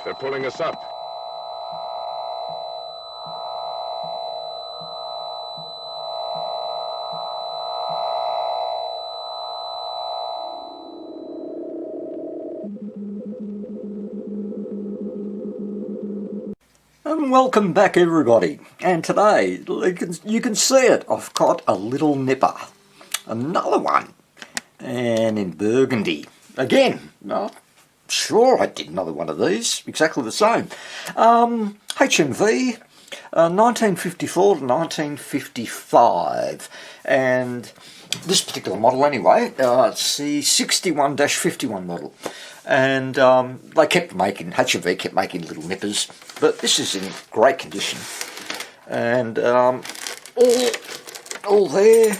They're pulling us up. And welcome back, everybody. And today, you can see it, I've got a Little Nipper. Another one. And in burgundy. Again, sure I did another one of these. Exactly the same. HMV, 1954 to 1955. And this particular model anyway, it's the 61-51 model. And they kept making, HMV kept making Little Nippers, but this is in great condition. And all there,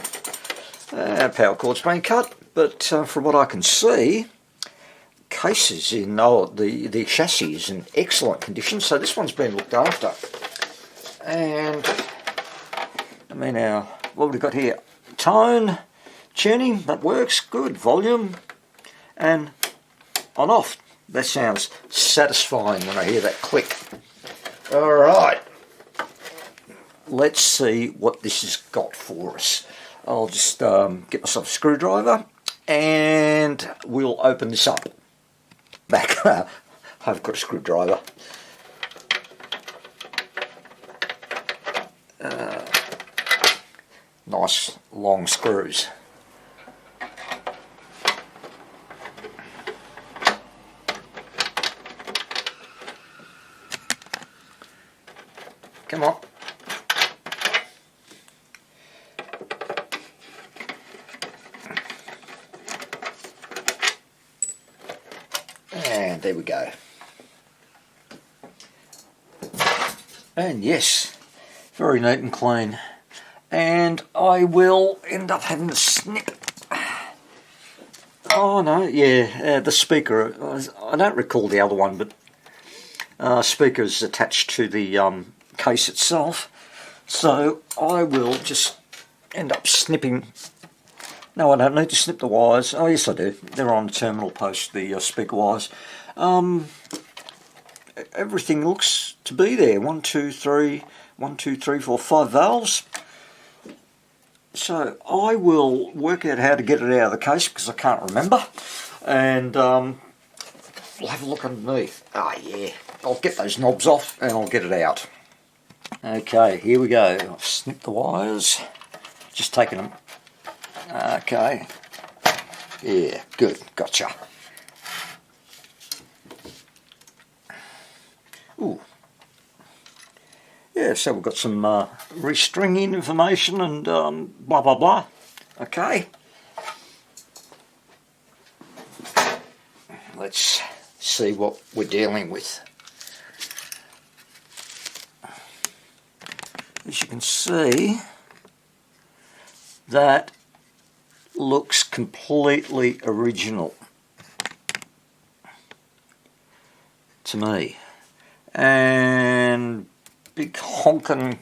power cord's been cut, but from what I can see, cases in, the chassis is in excellent condition, so this one's been looked after. And, I mean, what have we got here? Tone, tuning, that works, good, volume, and on off. That sounds satisfying when I hear that click. Alright, let's see what this has got for us. I'll just get myself a screwdriver and we'll open this up. Back, I've got a screwdriver. Nice long screws. Come on. And there we go. And yes, very neat and clean. And I will end up having to snip. Oh no, yeah, the speaker. I don't recall the other one, but speaker is attached to the case itself, so I will just end up snipping. No, I don't need to snip the wires. Oh yes I do, they're on the terminal post, the speaker wires. Everything looks to be there. 1, 2, 3, 4, 5 valves. So I will work out how to get it out of the case because I can't remember, and we'll have a look underneath. Ah yeah, I'll get those knobs off and I'll get it out. Okay, here we go. I've snipped the wires, just taking them. Okay, yeah, good, gotcha. Ooh. Yeah, so we've got some restringing information and blah blah blah. Okay, let's see what we're dealing with. As you can see, that looks completely original to me. And big honking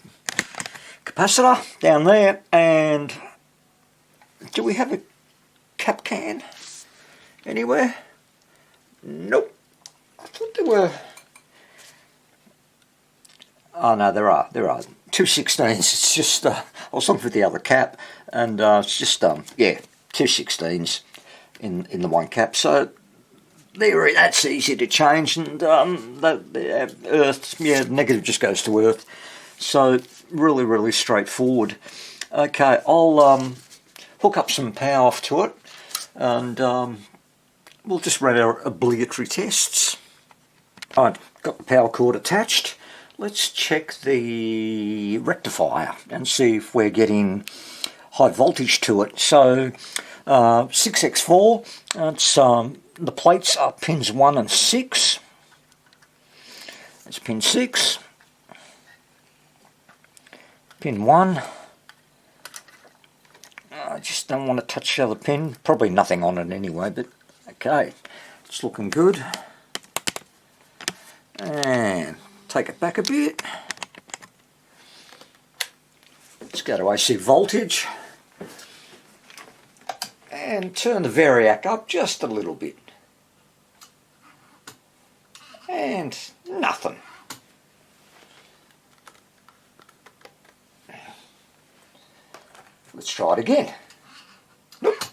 capacitor down there. And do we have a cap can anywhere? Nope. I thought there were. Oh no, there are 216s. It's just I was looking for the other cap, and it's just yeah, 216s in the one cap. So there, that's easy to change, and the earth, yeah, negative just goes to earth. So really straightforward. Okay, I'll hook up some power off to it, and we'll just run our obligatory tests. I've got the power cord attached. Let's check the rectifier and see if we're getting high voltage to it. So 6x4, it's the plates are pins 1 and 6. That's pin 6, pin 1. I just don't want to touch the other pin. Probably nothing on it anyway, but okay, it's looking good. And take it back a bit. Let's go to AC voltage and turn the variac up just a little bit. And and nothing. Let's try it again. Nope.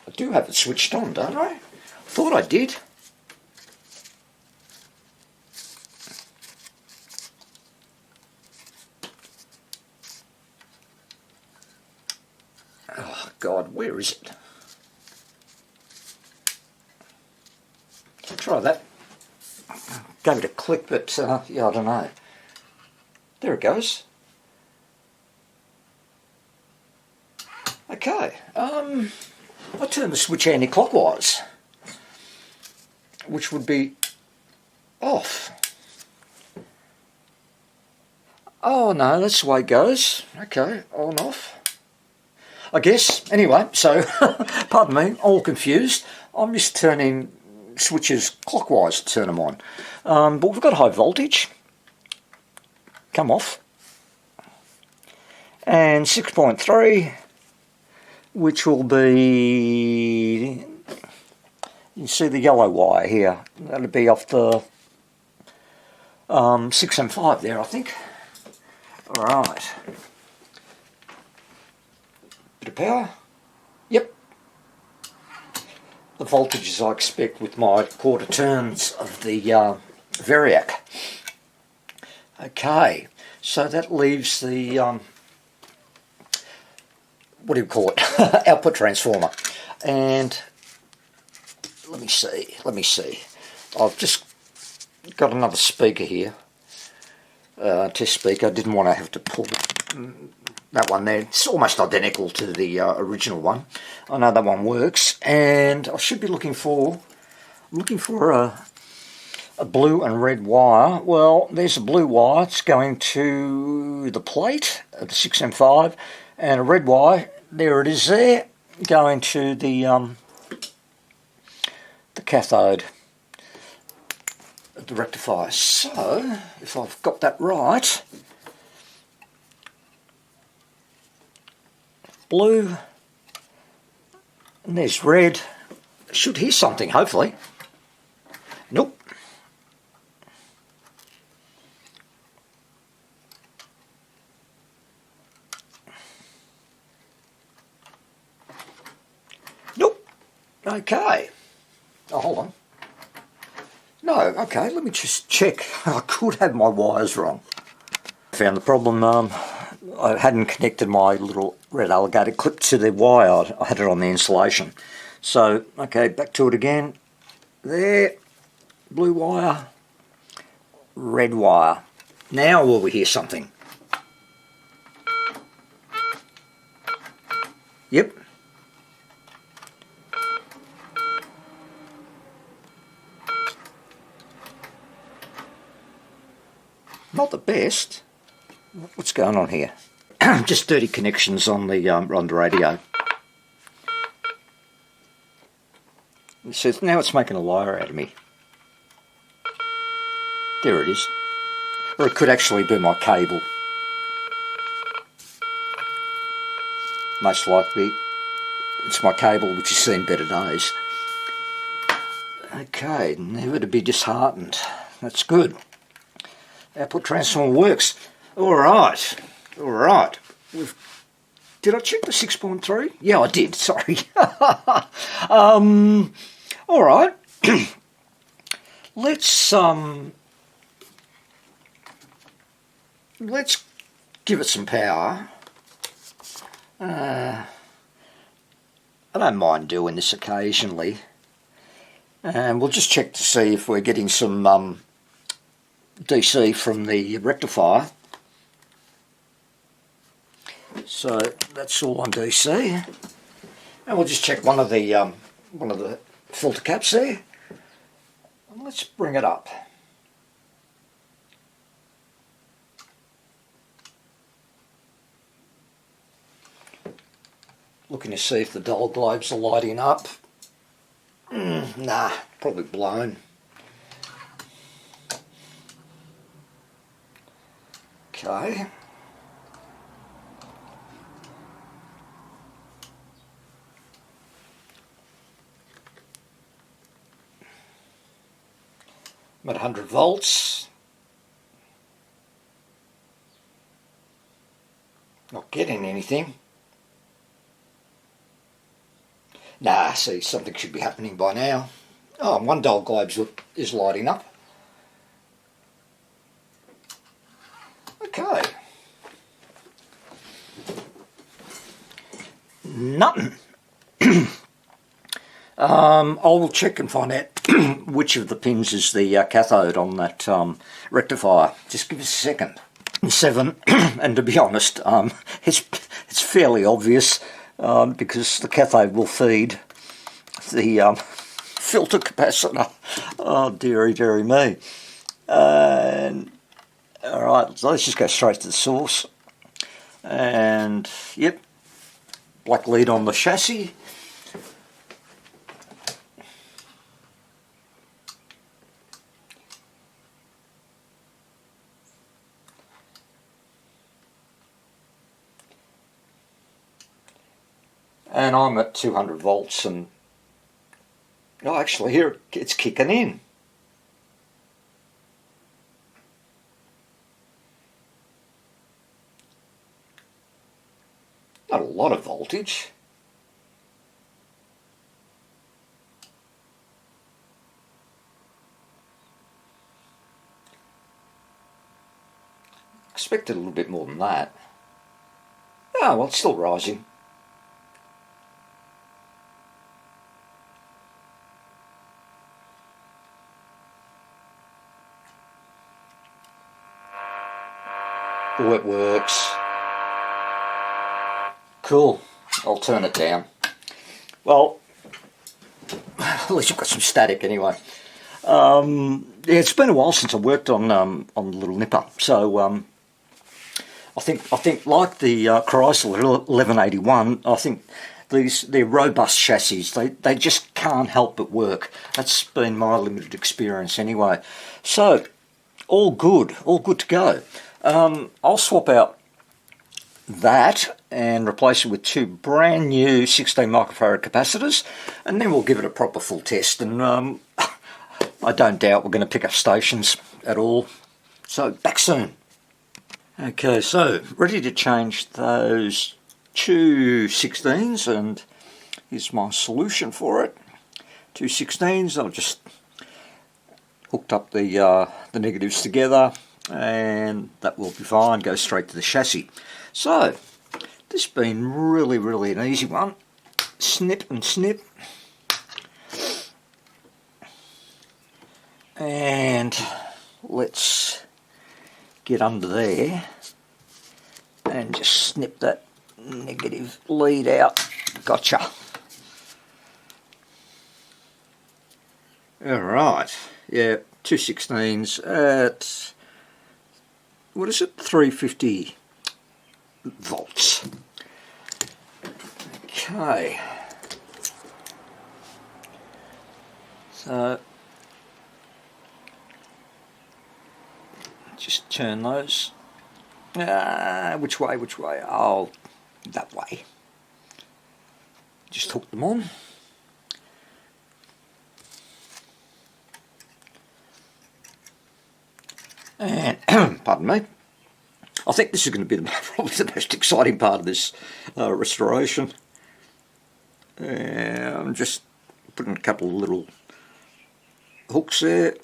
I do have it switched on, don't I? Thought I did. Oh God, where is it? Try that. Gave it a click, but yeah, I don't know. There it goes. Okay, I turn the switch anti-clockwise, which would be off. Oh no, that's the way it goes. Okay, on off. I guess. Anyway, so, pardon me, all confused. I'm just turning switches clockwise to turn them on. But we've got high voltage. Come off. And 6.3, which will be, you see the yellow wire here. That'll be off the 6 and 5 there, I think. All right. Bit of power. Yep. The voltages I expect with my quarter turns of the Variac. Okay, so that leaves the what do you call it? Output transformer. And let me see. I've just got another speaker here. Test speaker. I didn't want to have to pull that one there. It's almost identical to the original one. I know that one works, and I should be looking for a blue and red wire. Well, there's a blue wire. It's going to the plate at the 6M5, and a red wire. There it is. There, going to the cathode, the rectifier. So, if I've got that right, blue, and there's red. Should hear something, hopefully. Nope. Nope. Okay. Oh, hold on. No, okay, let me just check. I could have my wires wrong. Found the problem. I hadn't connected my little red alligator clip to the wire. I had it on the insulation. So, okay, back to it again. There, blue wire, red wire. Now will we hear something? Yep. Not the best. What's going on here? Just dirty connections on the radio. So now it's making a liar out of me. There it is. Or it could actually be my cable. Most likely it's my cable, which has seen better days. Okay, never to be disheartened. That's good. Output transformer works. Alright. Did I check the 6.3? Yeah, I did, sorry. Alright. Let's give it some power. I don't mind doing this occasionally. And we'll just check to see if we're getting some DC from the rectifier. So that's all on DC. And we'll just check one of the filter caps there. And let's bring it up. Looking to see if the dull globes are lighting up. Nah, probably blown. Okay. at 100 volts. Not getting anything. Nah, see, something should be happening by now. Oh, and one dull globe is lighting up. Okay. Nothing. I'll check and find out which of the pins is the cathode on that rectifier. Just give us a second. 7, and to be honest, it's fairly obvious because the cathode will feed the filter capacitor. Oh, dearie, dearie me. And alright, so let's just go straight to the source. And yep, black lead on the chassis. And I'm at 200 volts, and oh, actually here it's kicking in. Not a lot of voltage. Expected a little bit more than that. Oh, well, it's still rising. Oh, it works. Cool. I'll turn it down. Well, at least you've got some static anyway. Yeah, it's been a while since I worked on the Little Nipper, so I think like the Chrysler 1181, I think they're robust chassis. They just can't help but work. That's been my limited experience anyway. So all good to go. I'll swap out that and replace it with 2 brand new 16 microfarad capacitors, and then we'll give it a proper full test. And I don't doubt we're going to pick up stations at all. So back soon. Okay, so ready to change those 2 16s, and here's my solution for it. 2 16s. I've just hooked up the negatives together, and that will be fine. Go straight to the chassis. So this has been really an easy one. Snip and snip, and let's get under there and just snip that negative lead out. Gotcha. Alright, yeah, 2 16s at, what is it, 350 volts. Okay, so just turn those. Which way? Oh, that way. Just hook them on. And, pardon me, I think this is going to be probably the most exciting part of this restoration. I'm just putting a couple of little hooks there.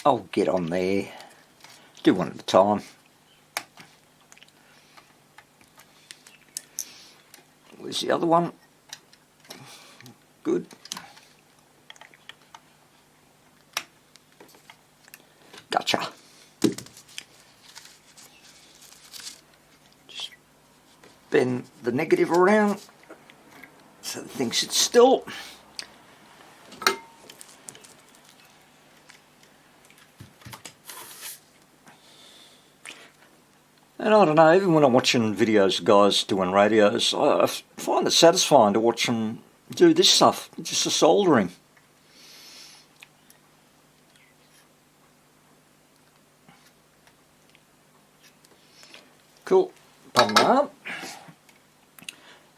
I'll get on there. Do one at a time. Where's the other one? Good. Gotcha. Just bend the negative around so the thing sits still. And I don't know, even when I'm watching videos of guys doing radios, I find it satisfying to watch them do this stuff, just the soldering. Cool. Pardon my arm.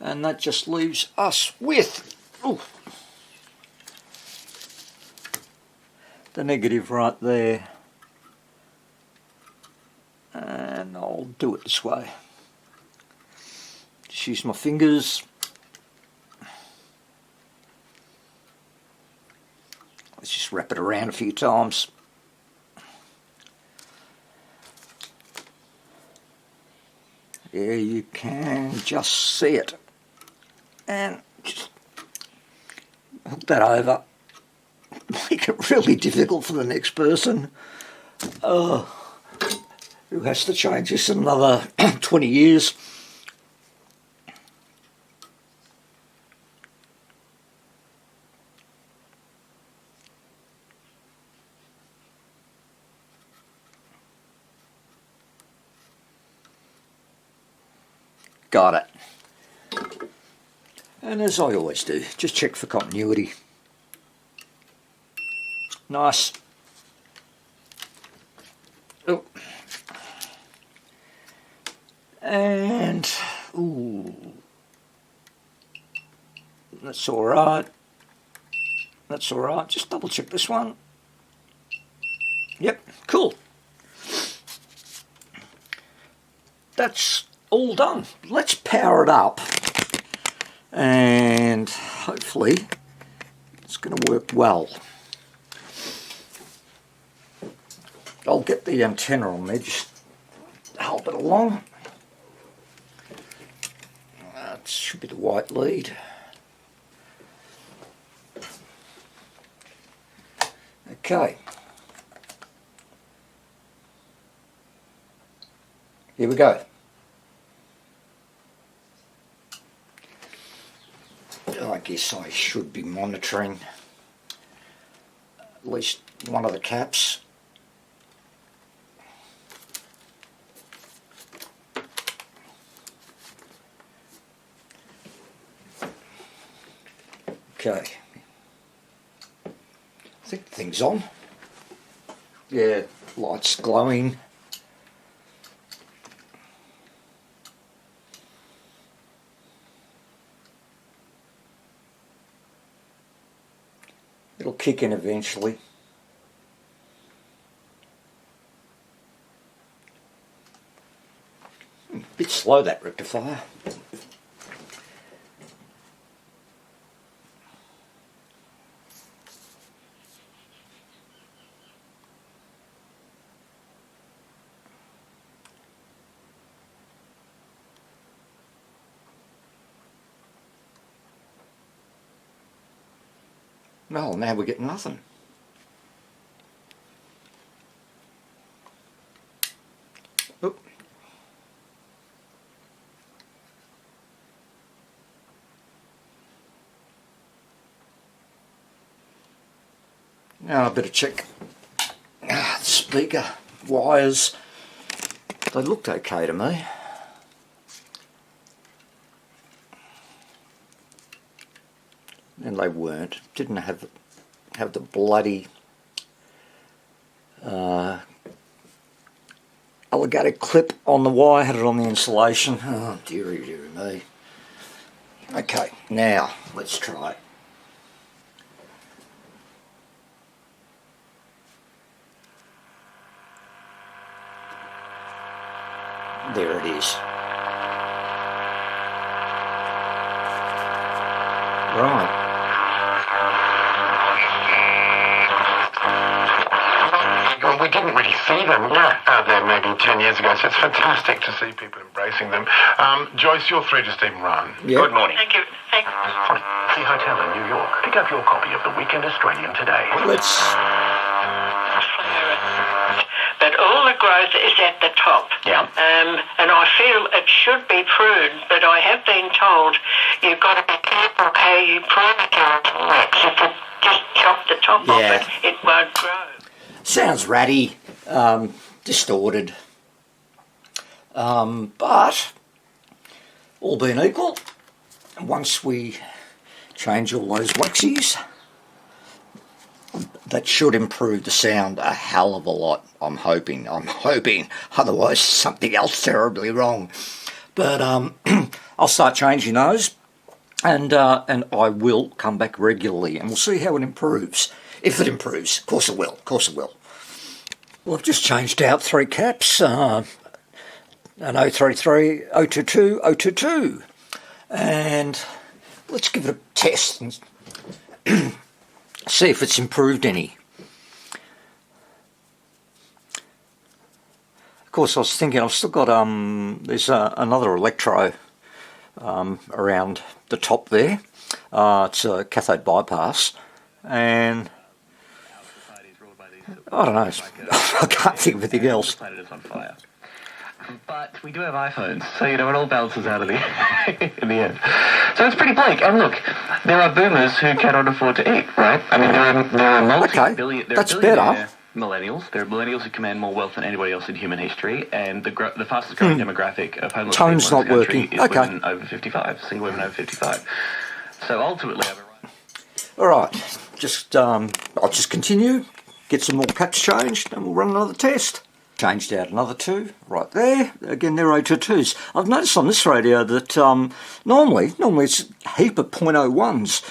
And that just leaves us with the negative right there. And I'll do it this way. Just use my fingers. Let's just wrap it around a few times. There you can just see it. And just hook that over. Make it really difficult for the next person. Who has to change this in another 20 years. Got it. And as I always do, just check for continuity. Nice. Oh. And, ooh. That's alright. That's alright. Just double check this one. Yep, cool. That's all done. Let's power it up. And hopefully it's going to work well. I'll get the antenna on there, just help it along. That should be the white lead. Okay. Here we go. I guess I should be monitoring at least one of the caps. Okay. I think the thing's on. Yeah, light's glowing. It'll kick in eventually. Bit slow, that rectifier. Well, now we get nothing. Oop. Now I better check the speaker wires. They looked okay to me. And they weren't. Didn't have the bloody alligator clip on the wire. Had it on the insulation. Oh dearie, dearie me. Okay, now let's try it. There it is. Right. Well, we didn't really see them out there maybe 10 years ago, so it's fantastic to see people embracing them. Joyce, you're through to Stephen Ryan. Yep. Good morning. Thank you. Thank you. From the hotel in New York. Pick up your copy of the Weekend Australian today. Let's. But all the growth is at the top. Yeah. And I feel it should be pruned, but I have been told you've got to be careful how you prune it. If you just chop the top off it won't grow. Sounds ratty, distorted, but all being equal, once we change all those waxies, that should improve the sound a hell of a lot. I'm hoping, otherwise something else terribly wrong. But I'll start changing those, and I will come back regularly, and we'll see how it improves. If it improves, of course it will. Of course it will. Well, I've just changed out 3 caps, an 033, 022, 022, and let's give it a test and see if it's improved any. Of course, I was thinking I've still got there's another electro around the top there. It's a cathode bypass, and I don't know. I can't think of anything else. But we do have iPhones, so it all balances out in the end. So it's pretty bleak. And look, there are boomers who cannot afford to eat, right? I mean, there are multi-billion... Okay, that's better. Millennials. There are millennials who command more wealth than anybody else in human history, and the fastest growing demographic of homeless people in this country is women over 55, single women over 55. So ultimately, I have a right. All right, I'll just continue, get some more caps changed, and we'll run another test. Changed out another 2 right there. Again, they're 022s. I've noticed on this radio that normally it's a heap of .01s.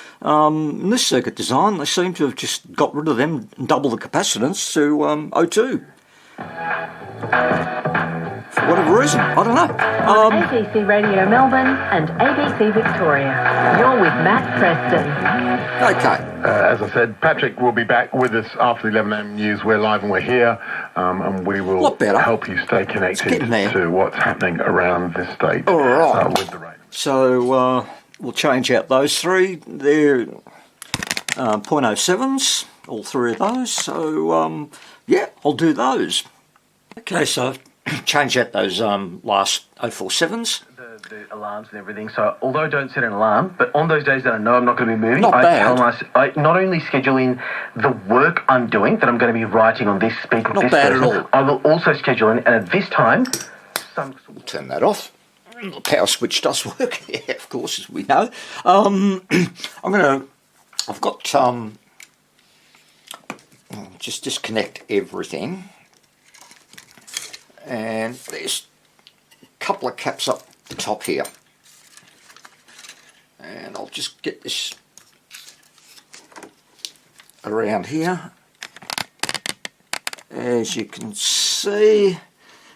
In this circuit design, they seem to have just got rid of them and doubled the capacitance to 02. For whatever reason, I don't know. ABC Radio Melbourne and ABC Victoria. You're with Matt Preston. Okay. As I said, Patrick will be back with us after the 11 a.m. news. We're live and we're here, and we will help you stay connected to what's happening around this state with the rain. So we'll change out those 3. They're .07s, all 3 of those. So yeah, I'll do those. Okay, so change out those last 047s. The alarms and everything. So although I don't set an alarm, but on those days that I know I'm not going to be moving, I not only schedule in the work I'm doing that I'm going to be writing on this speaker. Not bad at all. I will also schedule in, and at this time, we'll turn that off. The power switch does work, yeah, of course, as we know. I've got just disconnect everything, and there's a couple of caps up the top here, and I'll just get this around here, as you can see.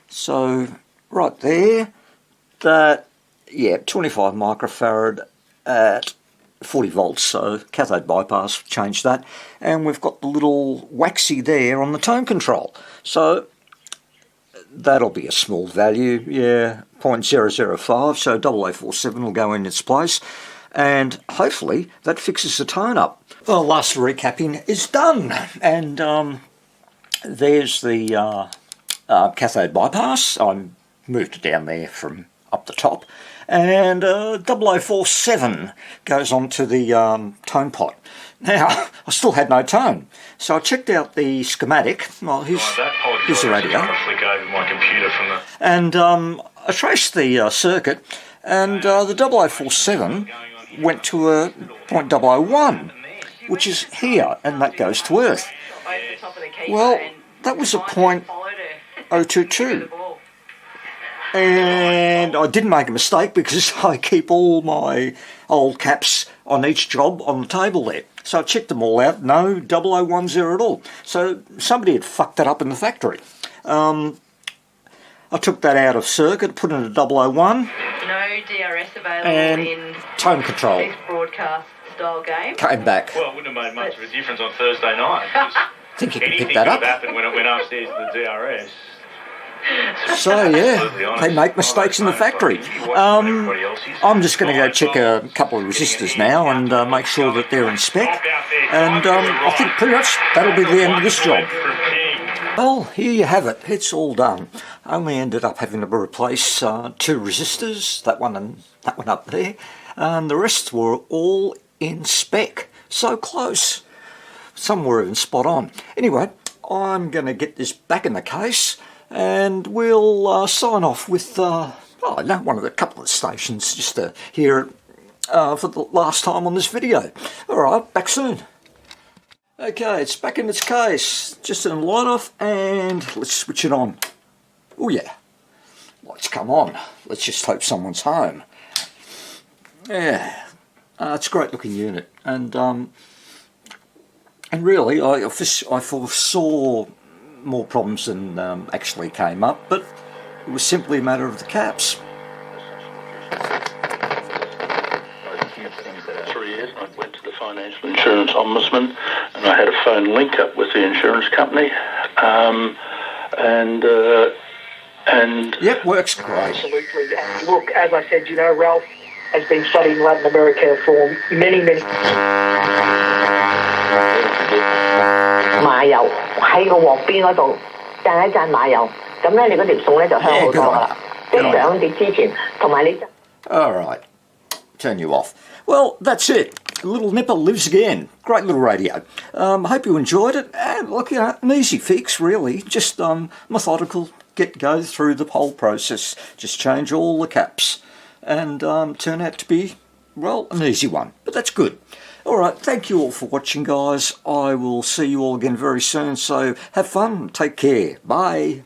So right there, that, yeah, 25 microfarad at 40 volts, so cathode bypass, change that, and we've got the little waxy there on the tone control, so that'll be a small value, yeah, 0.005, so 0047 will go in its place, and hopefully that fixes the tone up. Well, last recapping is done, and there's the cathode bypass. I moved it down there from up the top, and 0047 goes onto the tone pot. Now, I still had no tone, so I checked out the schematic. Well, here's the radio. And I traced the circuit, and the 0047 went to a .001, which is here, and that goes to Earth. Well, that was a .022. And I didn't make a mistake because I keep all my old caps on each job on the table there. So I checked them all out, no 0010 at all. So somebody had fucked that up in the factory. I took that out of circuit, put in a 001. No DRS available in tone control. this broadcast style game. Came back. Well, it wouldn't have made much of a difference on Thursday night. I think you can pick that up. Anything could have happened when it went upstairs to the DRS. So yeah, they make mistakes in the factory. I'm just going to go check a couple of resistors now and make sure that they're in spec, and I think pretty much that'll be the end of this job. Well, here you have it, it's all done. Only ended up having to replace 2 resistors, that one and that one up there, and the rest were all in spec, so close. Some were even spot on. Anyway, I'm going to get this back in the case, and we'll sign off with one of the couple of stations just to hear it for the last time on this video. Alright, back soon. Okay, it's back in its case. Just turn the light off and let's switch it on. Oh yeah, lights come on. Let's just hope someone's home. Yeah, it's a great looking unit, and really I foresaw more problems than actually came up, but it was simply a matter of the caps. 3 years, I went to the Financial Insurance Ombudsman, and I had a phone link up with the insurance company, and yep, works great. Absolutely. And look, as I said, you know, Ralph has been studying Latin America for many. 麻油喺個鑊邊嗰度讚一讚麻油，咁咧你嗰條餸咧就香好多啦。即係上碟之前，同埋你。All right, turn you off. Well, that's it. Little Nipper lives again. Great little radio. I hope you enjoyed it. And look, you know, an easy fix, really. Just methodical, go through the whole process. Just change all the caps, and turn out to be, well, an easy one. But that's good. All right, thank you all for watching, guys. I will see you all again very soon. So have fun. Take care. Bye.